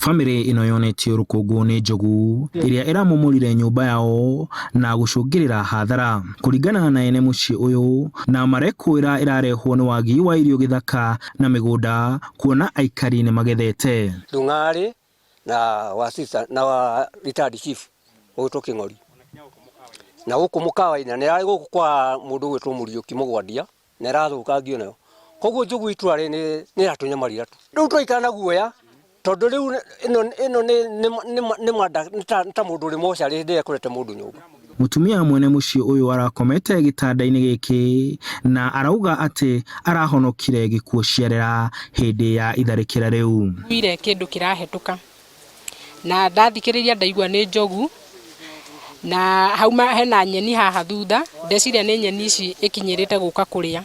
Family ino yonetio rukungu ni njogu iria iramomorire nyumba yao na gucungirira hathara. Kuringana na ene mucii uyu na marekwira irarehwo ni wagi wa irio githaka na migunda kuona aikari ni magethete. Dungari na wasisa na wa retired chief Oto King'ori na guku mukawa-ina ni ari guku kwa mundu gwitwo Muriuki Mugwandia na irathukangio nayo koguo njugu itware ni ratunyamarira tu riu twaikara na guoya tondu riu ino ni manda ta mundu ri mochari ndi ekurete mundu nyumba. Mutumia mwene mucii uyu arakomete gitanda-ini giki na arauga ati arahonokire gikuo ciarera hindi ya itharikira riu. Wire kindu kirahetuka na ndathikiriria ndaigua ni njogu na hauma hena nyeni haha thutha ndeciria ni nyeni ici ikinyirite guka kuria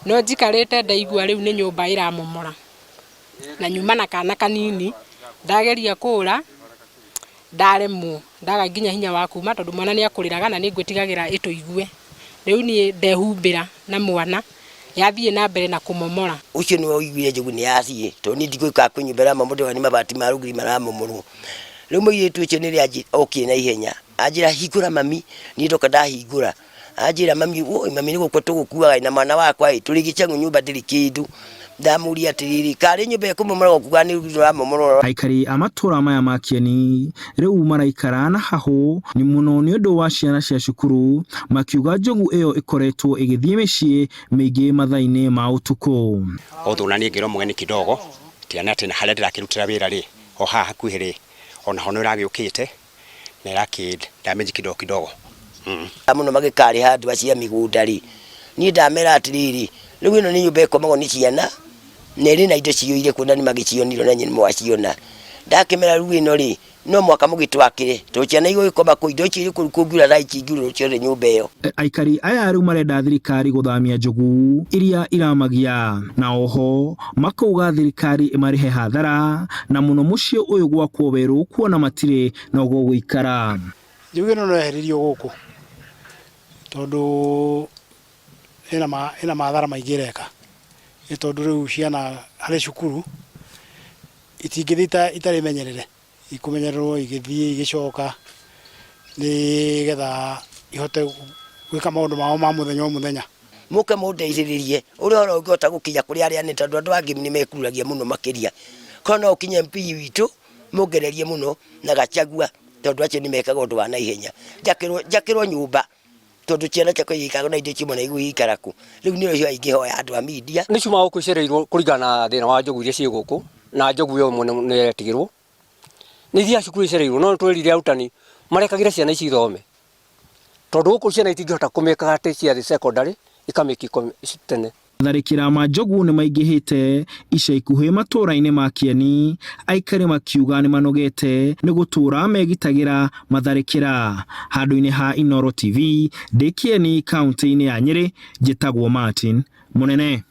no njikarite ndaigua riu ni nyumba iramomora na nyuma na kana kanini ndageria kura ndaremwo ndaga nginya hinya wa kuma tondu mwana ni akuriraga na ni ngwitigagira ituigue riu ni ndehumbira na mwana yathie na mbere na kumomora ucio ni uiguire njugu ni yathie to ni ndigwika kunyumbera mamodo ni mabati marugiri maramomorwo riu muiretu ucio ni ria okie na ihenya ajira higura mami ni ndoka ndahingura ajira mami oi mami ni gukwa tugukuaga na mwana wakwa turigice nyumba ndiri kindu ndamuria atiriri kari nyumba kumomora gukuga ni ramomora. Aikari amatura maya ma Kieni riu maraikara na haho ni muno ni undu wa ciana cia cukuru makiuga njogu iyo ikoretwo igithie micii mingi mathaini ma utuku. Othuna ni ngiro mugeni kidogo tiana ati na haria ndirakirutira wira ri o haha hakuhi ri ona hono iragiukite na irakid damage kidogo. Amuno magikari handu acia migunda ri ni ndamera atiriri riu ino ni nyumba ikomagwo ni ciana neri na indo ciyuire kuona ni magicioniro na nyini mwaciona ndakemera riu ino ri no mwaka mugitwakire to ciana igo ikoma ku indo ciri kurukungura na ikinguro ciore nyumba iyo. Aikari aya riu marenda thirikari guthamia njogu iria iramagia na oho makauga thirikari imarihe hathara na muno mucii uyu gwakwo weru kuona matire na gwo guikara. Njugu ino no eheririo guku tondu ina mathara maigireka tondu riu ciana hari cukuru itingithita itari menyerere ikumenyererwo igithie igicoka ni getha ihote gwika maundu mao ma muthenya muke mundeithiririe uria ora ungihota gukinya kuri aria ni tondu andu angi ni mekuragia muno makiria kono ukinye MP witu mugererie muno na Gachagua tondu acio ni mekaga undu wa naihenya jakirwo nyumba tondu ciana ciakwa igikaga na indo cimwe na igikaraku riu ni rio ingihoya andu a media ni cuma gukucereirwo kuringana na thina wa njogu iria cie guku na njogu yo mwene ni etigirwo ni thia cukuru icereirwo no twirire arutani marekagira ciana ici ithome tondu guku ciana itingihota kumeka ati cia secondary ikameki tene. Tharikira ma njogu ni maingihite ica ikuhi matura-ini ma Kieni aikari makiuga ni manogete ni gutura megitagira matharikira handu-ini ha Inooro TV ndi Kieni kaunti-ini ya Nyeri njitagwo Martin Munene.